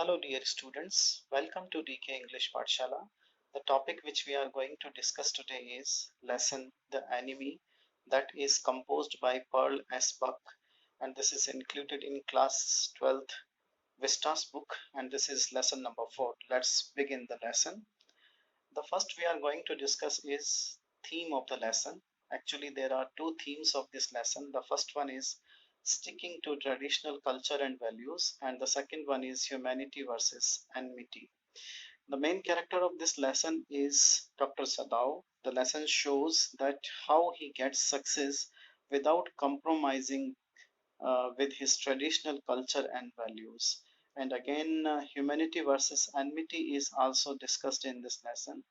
Hello dear students, welcome to DK English Pathshala. The topic which we are going to discuss today is lesson The Enemy, that is composed by Pearl S. Buck, and this is included in class 12th Vistas book, and this is lesson number 4. Let's begin the lesson. The first we are going to discuss is theme of the lesson. Actually there are two themes of this lesson. The first one is sticking to traditional culture and values, and the second one is humanity versus enmity. The main character of this lesson is Dr. Sadao. The lesson shows that how he gets success without compromising with his traditional culture and values. And again, humanity versus enmity is also discussed in this lesson.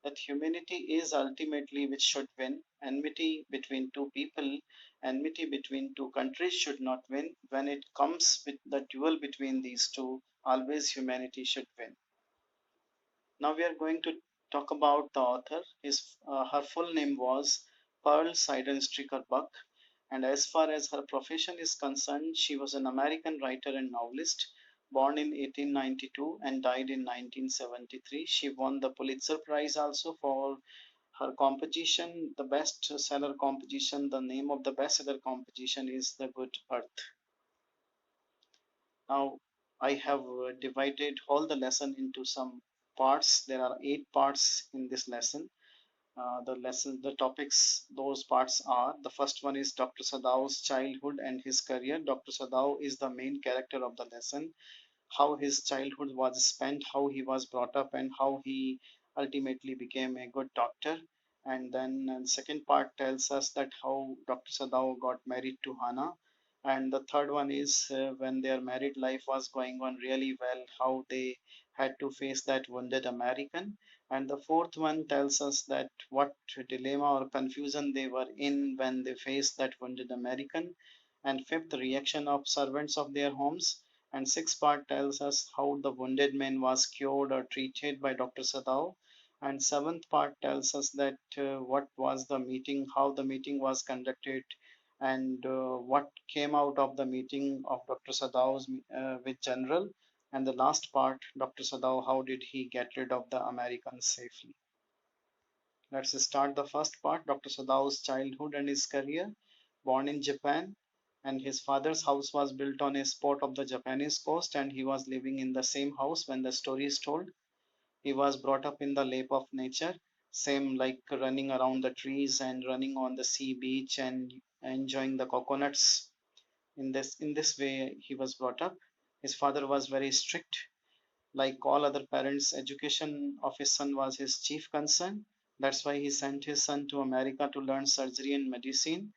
That humanity is ultimately which should win. Enmity between two people, enmity between two countries should not win. When it comes with the duel between these two, always humanity should win. Now we are going to talk about the author. Her full name was Pearl Seidenstricker Buck, and as far as her profession is concerned, she was an American writer and novelist, born in 1892 and died in 1973. She won the Pulitzer Prize also for her composition, the bestseller composition. The name of the bestseller composition is The Good Earth. Now, I have divided all the lesson into some parts. There are 8 parts in this lesson. The topics, those parts are: the first one is Dr. Sadao's childhood and his career. Dr. Sadao is the main character of the lesson. How his childhood was spent, how he was brought up, and how he ultimately became a good doctor. And then the second part tells us that how Dr. Sadao got married to Hana. And the third one is when their married life was going on really well, how they had to face that wounded American. And the fourth one tells us that what dilemma or confusion they were in when they faced that wounded American. And fifth, reaction of servants of their homes. And sixth part tells us how the wounded man was cured or treated by Dr. Sadao. And seventh part tells us that what was the meeting, how the meeting was conducted, and what came out of the meeting of Dr. Sadao's with General. And the last part, Dr. Sadao, how did he get rid of the Americans safely? Let's start the first part. Dr. Sadao's childhood and his career. Born in Japan, and his father's house was built on a spot of the Japanese coast, and he was living in the same house when the story is told. He was brought up in the lap of nature, same like running around the trees and running on the sea beach and enjoying the coconuts. In this way he was brought up. His father was very strict. Like all other parents, education of his son was his chief concern. That's why he sent his son to America to learn surgery and medicine.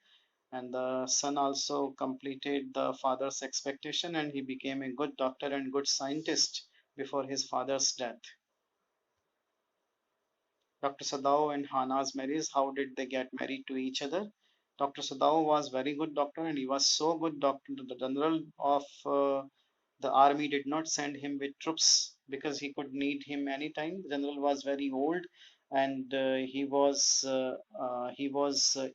And the son also completed the father's expectation, and he became a good doctor and good scientist before his father's death. Dr. Sadao and Hana's marriage, how did they get married to each other? Dr. Sadao was very good doctor, and he was so good doctor that the general of the army did not send him with troops because he could need him anytime. The general was very old, and he was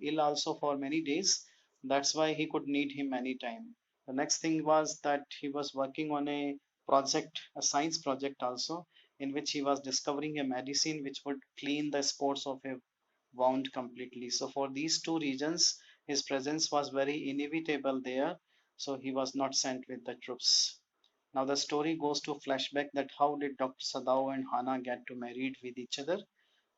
ill also for many days. That's why he could need him anytime. The next thing was that he was working on a project, a science project also, in which he was discovering a medicine which would clean the spots of a wound completely. So for these two reasons, his presence was very inevitable there. So he was not sent with the troops. Now the story goes to flashback that how did Dr. Sadao and Hana get to married with each other?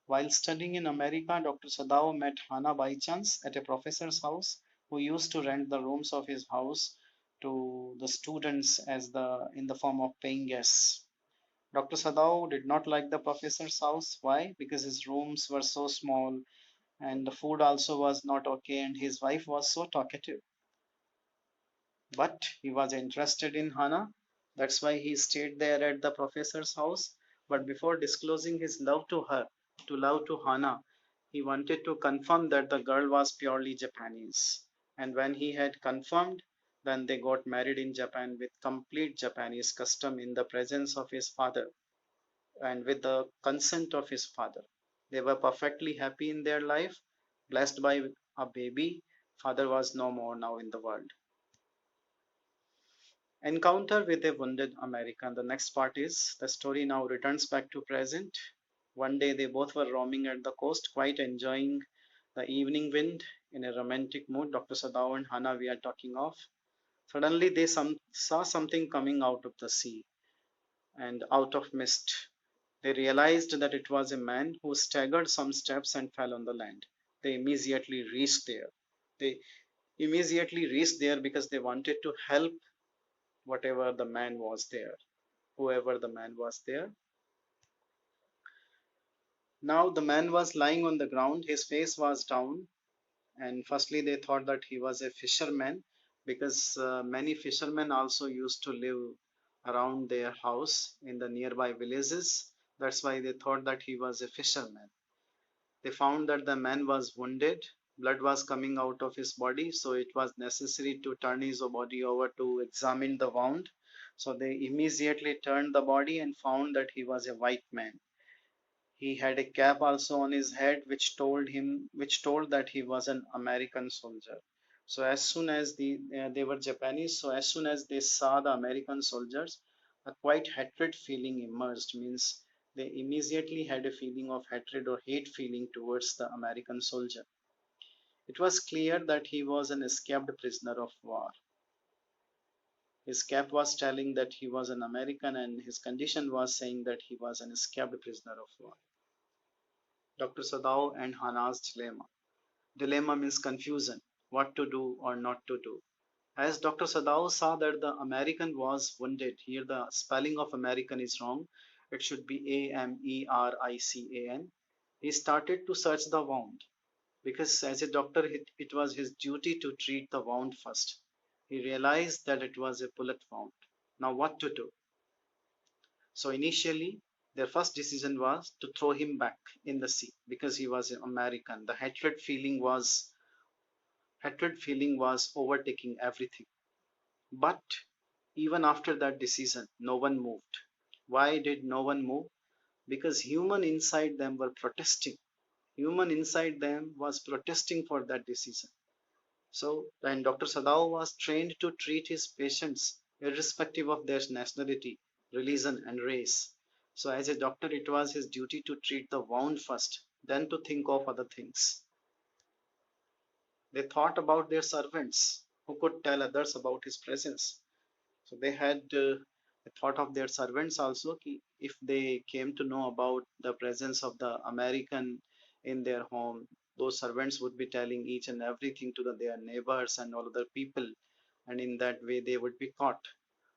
While studying in America, Dr. Sadao met Hana by chance at a professor's house who used to rent the rooms of his house to the students as the in the form of paying guests. Dr. Sadao did not like the professor's house. Why? Because his rooms were so small and the food also was not okay, and his wife was so talkative. But he was interested in Hana. That's why he stayed there at the professor's house. But before disclosing his love to her, to love to Hana, he wanted to confirm that the girl was purely Japanese. And when he had confirmed, then they got married in Japan with complete Japanese custom in the presence of his father and with the consent of his father. They were perfectly happy in their life, blessed by a baby. Father was no more now in the world. Encounter with a wounded American. The next part is the story now returns back to present. One day they both were roaming at the coast, quite enjoying the evening wind in a romantic mood. Dr. Sadao and Hana we are talking of. Suddenly they saw something coming out of the sea and out of mist. They realized that it was a man who staggered some steps and fell on the land. They immediately reached there. They immediately reached there because they wanted to help whatever the man was there, whoever the man was there. Now the man was lying on the ground, his face was down, and firstly they thought that he was a fisherman because many fishermen also used to live around their house in the nearby villages. That's why they thought that he was a fisherman. They found that the man was wounded, blood was coming out of his body, so it was necessary to turn his body over to examine the wound. So they immediately turned the body and found that he was a white man. He had a cap also on his head which told that he was an American soldier. So as soon as they were Japanese, so as soon as they saw the American soldiers, a quite hatred feeling emerged, means they immediately had a feeling of hatred or hate feeling towards the American soldier. It was clear that he was an escaped prisoner of war. His cap was telling that he was an American, and his condition was saying that he was an escaped prisoner of war. Dr. Sadao and Hana's dilemma. Dilemma means confusion, what to do or not to do. As Dr. Sadao saw that the American was wounded, here the spelling of American is wrong. It should be American. He started to search the wound because, as a doctor, it was his duty to treat the wound first. He realized that it was a bullet wound. Now, what to do? So, initially, their first decision was to throw him back in the sea because he was an American. The hatred feeling was overtaking everything. But even after that decision, no one moved. Why did no one move? Because human inside them were protesting. Human inside them was protesting for that decision. So when Dr. Sadao was trained to treat his patients irrespective of their nationality, religion, and race. So as a doctor, it was his duty to treat the wound first, then to think of other things. They thought about their servants who could tell others about his presence. So they had thought of their servants also. If they came to know about the presence of the American in their home, those servants would be telling each and everything to their neighbors and all other people, and in that way they would be caught.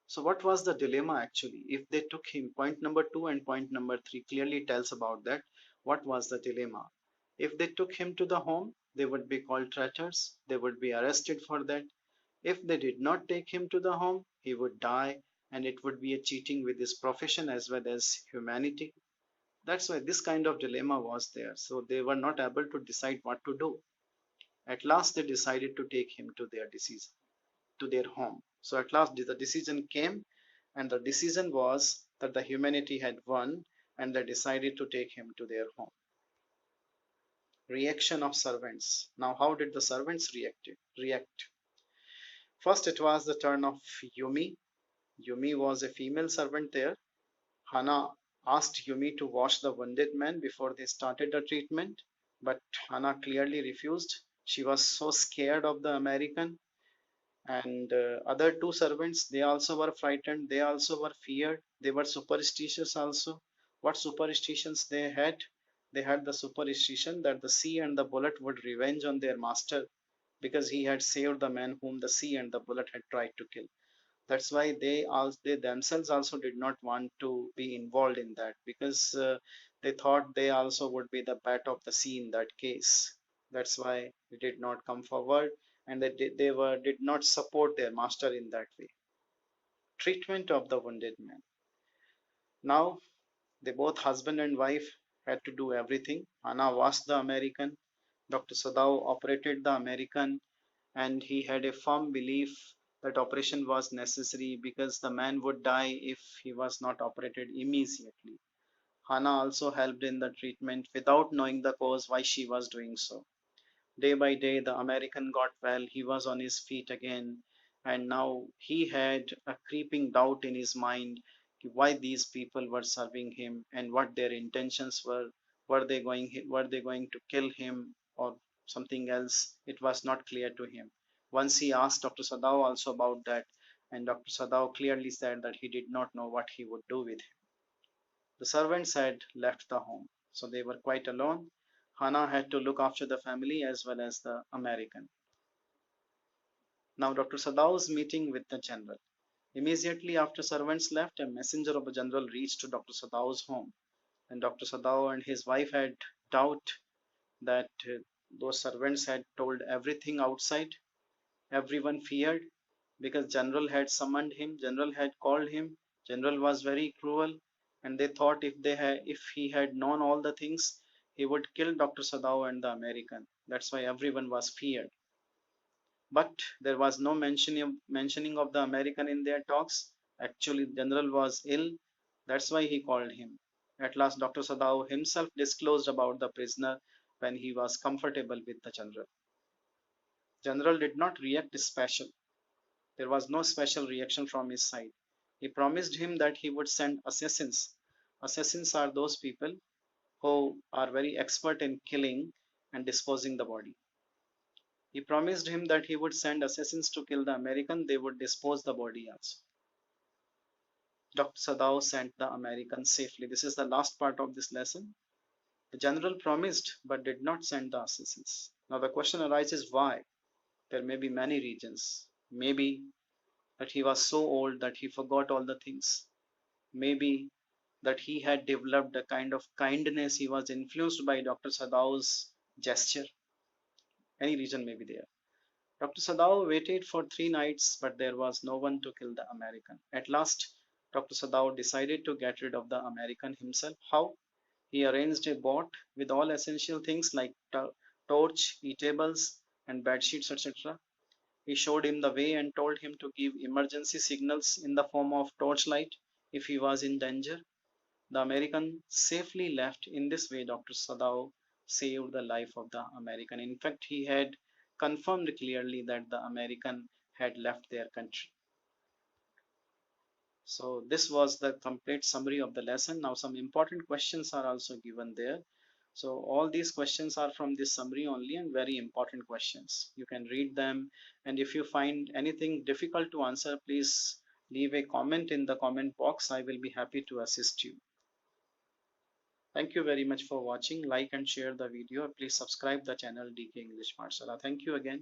So what was the dilemma actually? If they took him, point number two and point number three clearly tells about that. What was the dilemma? If they took him to the home, they would be called traitors. They would be arrested for that. If they did not take him to the home, he would die, and it would be a cheating with his profession as well as humanity. That's why this kind of dilemma was there. So they were not able to decide what to do. At last, they decided to take him to their decision, to their home. So at last, the decision came, and the decision was that the humanity had won, and they decided to take him to their home. Reaction of servants. Now, how did the servants react? First, it was the turn of Yumi. Yumi was a female servant there. Hana asked Yumi to wash the wounded man before they started the treatment, but Hana clearly refused. She was so scared of the American, and other two servants, they also were frightened, they also were feared, they were superstitious also. What superstitions they had? They had the superstition that the sea and the bullet would revenge on their master because he had saved the man whom the sea and the bullet had tried to kill. That's why they themselves also did not want to be involved in that because they thought they also would be the bat of the sea in that case. That's why they did not come forward, and did not support their master in that way. Treatment of the wounded man. Now they both husband and wife had to do everything. Hana was the American. Dr. Sadao operated the American, and he had a firm belief that operation was necessary because the man would die if he was not operated immediately. Hana also helped in the treatment without knowing the cause why she was doing so. Day by day, the American got well, he was on his feet again, and now he had a creeping doubt in his mind why these people were serving him and what their intentions were. Were they going to kill him or something else? It was not clear to him. Once he asked Dr. Sadao also about that, and Dr. Sadao clearly said that he did not know what he would do with him. The servants had left the home, so they were quite alone. Hana had to look after the family as well as the American. Now Dr. Sadao's meeting with the general. Immediately after servants left, a messenger of the general reached to Dr. Sadao's home, and Dr. Sadao and his wife had doubt that those servants had told everything outside. Everyone feared because general had summoned him, general had called him, general was very cruel, and they thought if he had known all the things, he would kill Dr. Sadao and the American. That's why everyone was feared. But there was no mentioning of the American in their talks. Actually, general was ill. That's why he called him. At last, Dr. Sadao himself disclosed about the prisoner when he was comfortable with the general. General did not react special. There was no special reaction from his side. He promised him that he would send assassins. Assassins are those people who are very expert in killing and disposing the body. He promised him that he would send assassins to kill the American, they would dispose the body also. Dr. Sadao sent the American safely. This is the last part of this lesson. The general promised but did not send the assassins. Now the question arises why? There may be many reasons. Maybe that he was so old that he forgot all the things. Maybe that he had developed a kind of kindness. He was influenced by Dr. Sadao's gesture. Any reason may be there. Dr. Sadao waited for 3 nights, but there was no one to kill the American. At last, Dr. Sadao decided to get rid of the American himself. How? He arranged a boat with all essential things like torch, eatables, and bed sheets, etc. He showed him the way and told him to give emergency signals in the form of torchlight if he was in danger. The American safely left. In this way, Dr. Sadao saved the life of the American. In fact, he had confirmed clearly that the American had left their country. So this was the complete summary of the lesson. Now some important questions are also given there. So all these questions are from this summary only and very important questions. You can read them, and if you find anything difficult to answer, please leave a comment in the comment box. I will be happy to assist you. Thank you very much for watching. Like and share the video. Please subscribe the channel DK English Pathshala. Thank you again.